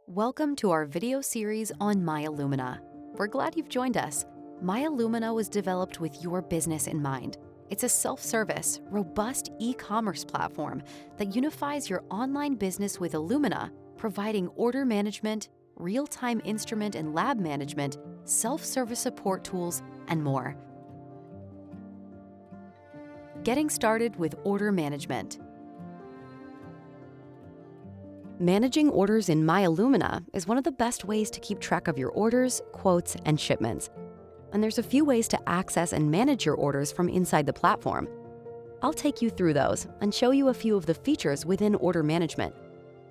Welcome to our video series on MyIllumina. We're glad you've joined us. MyIllumina was developed with your business in mind. It's a self-service, robust e-commerce platform that unifies your online business with Illumina, providing order management, real-time instrument and lab management, self-service support tools, and more. Getting started with order management. Managing orders in MyIllumina is one of the best ways to keep track of your orders, quotes, and shipments. And there's a few ways to access and manage your orders from inside the platform. I'll take you through those and show you a few of the features within order management.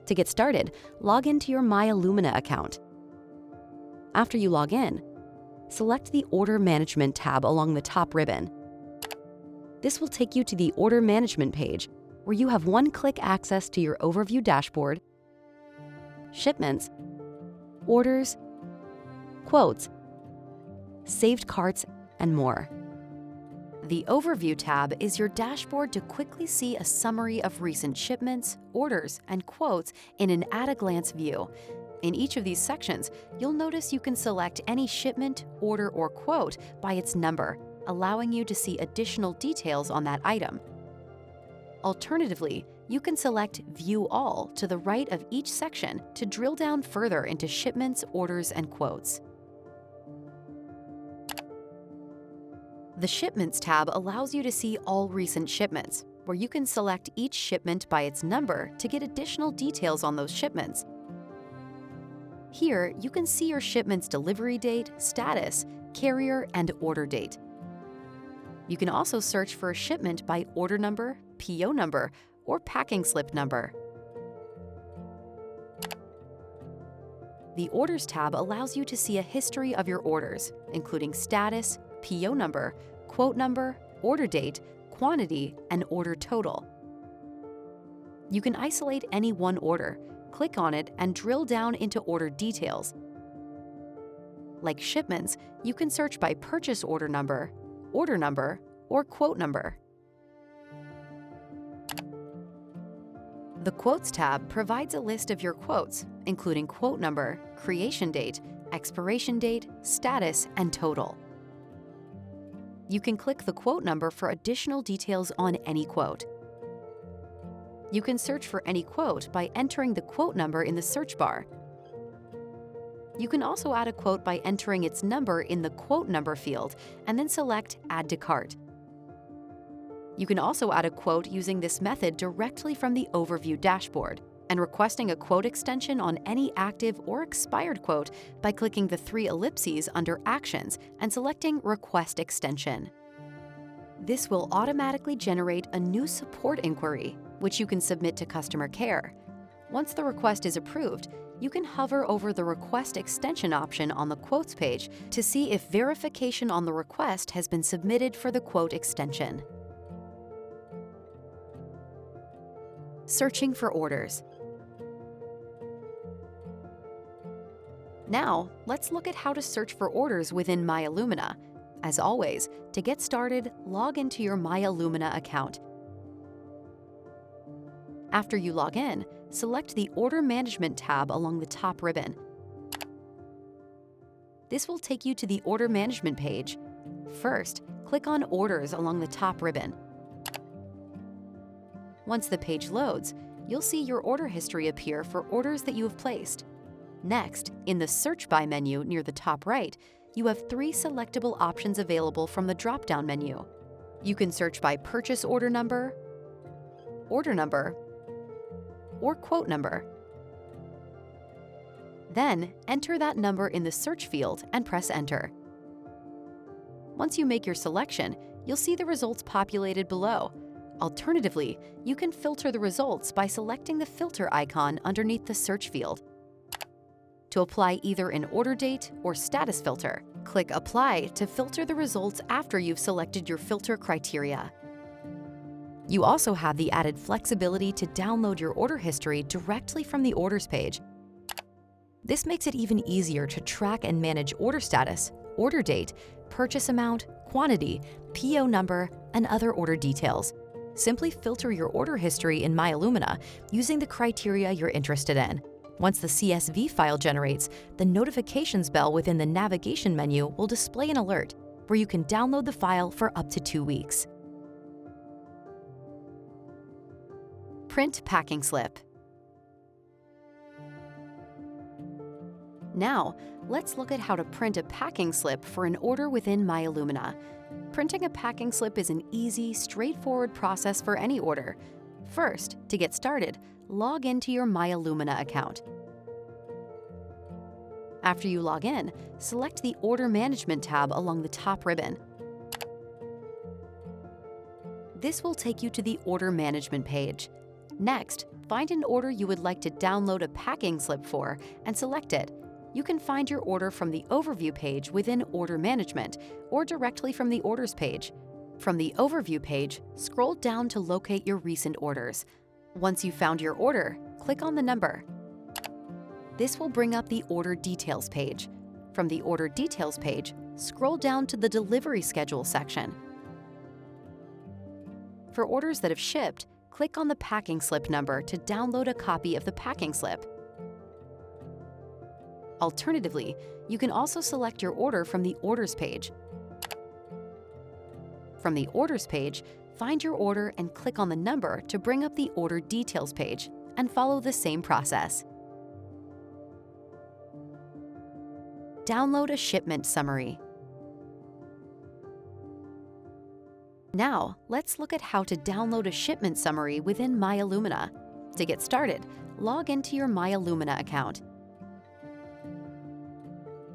To get started, log into your MyIllumina account. After you log in, select the Order Management tab along the top ribbon. This will take you to the Order Management page, where you have one-click access to your overview dashboard, shipments, orders, quotes, saved carts, and more. The Overview tab is your dashboard to quickly see a summary of recent shipments, orders, and quotes in an at-a-glance view. In each of these sections, you'll notice you can select any shipment, order, or quote by its number, allowing you to see additional details on that item. Alternatively, you can select View All to the right of each section to drill down further into shipments, orders, and quotes. The Shipments tab allows you to see all recent shipments, where you can select each shipment by its number to get additional details on those shipments. Here, you can see your shipment's delivery date, status, carrier, and order date. You can also search for a shipment by order number, PO number, or packing slip number. The Orders tab allows you to see a history of your orders, including status, PO number, quote number, order date, quantity, and order total. You can isolate any one order, click on it, and drill down into order details. Like shipments, you can search by purchase order number, or quote number. The Quotes tab provides a list of your quotes, including quote number, creation date, expiration date, status, and total. You can click the quote number for additional details on any quote. You can search for any quote by entering the quote number in the search bar. You can also add a quote by entering its number in the quote number field and then select Add to Cart. You can also add a quote using this method directly from the Overview dashboard and requesting a quote extension on any active or expired quote by clicking the 3 ellipses under Actions and selecting Request Extension. This will automatically generate a new support inquiry, which you can submit to customer care. Once the request is approved, you can hover over the Request Extension option on the Quotes page to see if verification on the request has been submitted for the quote extension. Searching for orders. Now, let's look at how to search for orders within MyIllumina. As always, to get started, log into your MyIllumina account. After you log in, select the Order Management tab along the top ribbon. This will take you to the Order Management page. First, click on Orders along the top ribbon. Once the page loads, you'll see your order history appear for orders that you have placed. Next, in the Search By menu near the top right, you have 3 selectable options available from the drop-down menu. You can search by purchase order number, or quote number. Then, enter that number in the search field and press Enter. Once you make your selection, you'll see the results populated below. Alternatively, you can filter the results by selecting the filter icon underneath the search field. To apply either an order date or status filter, click Apply to filter the results after you've selected your filter criteria. You also have the added flexibility to download your order history directly from the Orders page. This makes it even easier to track and manage order status, order date, purchase amount, quantity, PO number, and other order details. Simply filter your order history in MyIllumina using the criteria you're interested in. Once the CSV file generates, the notifications bell within the navigation menu will display an alert where you can download the file for up to 2 weeks. Print packing slip. Now, let's look at how to print a packing slip for an order within MyIllumina. Printing a packing slip is an easy, straightforward process for any order. First, to get started, log into your MyIllumina account. After you log in, select the Order Management tab along the top ribbon. This will take you to the Order Management page. Next, find an order you would like to download a packing slip for and select it. You can find your order from the Overview page within Order Management or directly from the Orders page. From the Overview page, scroll down to locate your recent orders. Once you've found your order, click on the number. This will bring up the Order Details page. From the Order Details page, scroll down to the Delivery Schedule section. For orders that have shipped, click on the packing slip number to download a copy of the packing slip. Alternatively, you can also select your order from the Orders page. From the Orders page, find your order and click on the number to bring up the Order Details page, and follow the same process. Download a shipment summary. Now, let's look at how to download a shipment summary within MyIllumina. To get started, log into your MyIllumina account.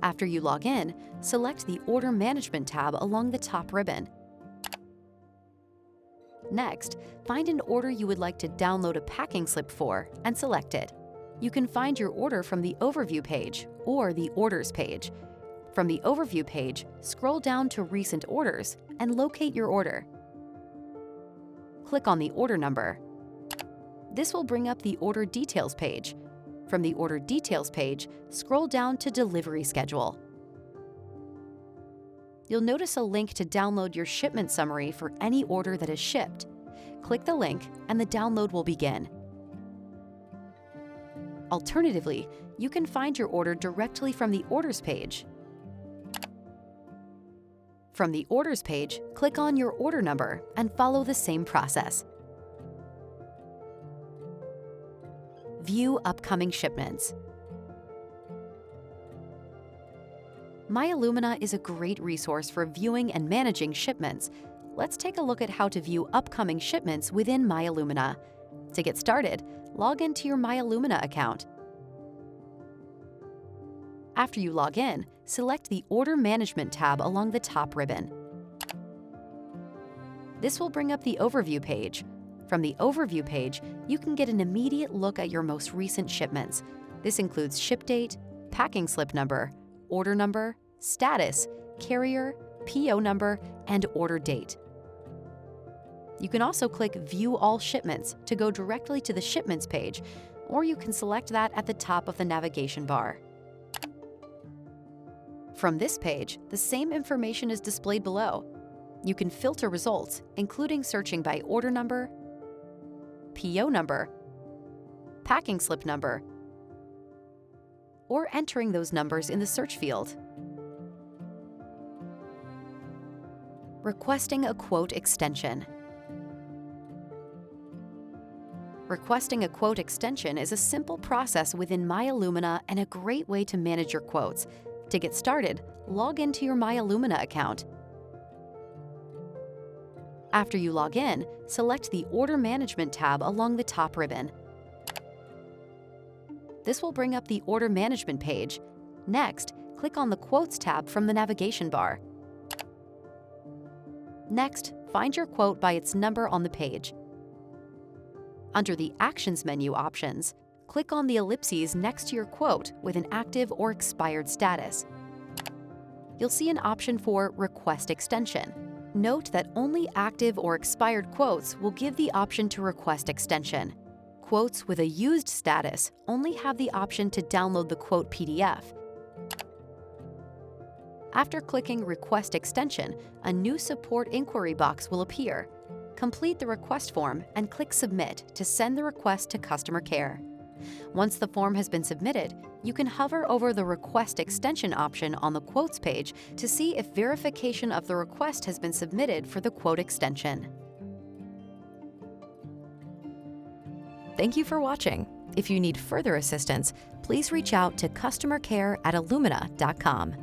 After you log in, select the Order Management tab along the top ribbon. Next, find an order you would like to download a packing slip for and select it. You can find your order from the Overview page or the Orders page. From the Overview page, scroll down to Recent Orders and locate your order. Click on the order number. This will bring up the Order Details page. From the Order Details page, scroll down to Delivery Schedule. You'll notice a link to download your shipment summary for any order that is shipped. Click the link and the download will begin. Alternatively, you can find your order directly from the Orders page. From the Orders page, click on your order number and follow the same process. View upcoming shipments. MyIllumina is a great resource for viewing and managing shipments. Let's take a look at how to view upcoming shipments within MyIllumina. To get started, log into your MyIllumina account. After you log in, select the Order Management tab along the top ribbon. This will bring up the Overview page. From the Overview page, you can get an immediate look at your most recent shipments. This includes ship date, packing slip number, order number, status, carrier, PO number, and order date. You can also click View All Shipments to go directly to the Shipments page, or you can select that at the top of the navigation bar. From this page, the same information is displayed below. You can filter results, including searching by order number, PO number, packing slip number, or entering those numbers in the search field. Requesting a quote extension. Requesting a quote extension is a simple process within MyIllumina and a great way to manage your quotes. To get started, log into your MyIllumina account. After you log in, select the Order Management tab along the top ribbon. This will bring up the Order Management page. Next, click on the Quotes tab from the navigation bar. Next, find your quote by its number on the page. Under the Actions menu options, click on the ellipses next to your quote with an active or expired status. You'll see an option for Request Extension. Note that only active or expired quotes will give the option to request extension. Quotes with a used status only have the option to download the quote PDF. After clicking Request Extension, a new support inquiry box will appear. Complete the request form and click Submit to send the request to customer care. Once the form has been submitted, you can hover over the Request Extension option on the Quotes page to see if verification of the request has been submitted for the quote extension. Thank you for watching. If you need further assistance, please reach out to customercare@illumina.com.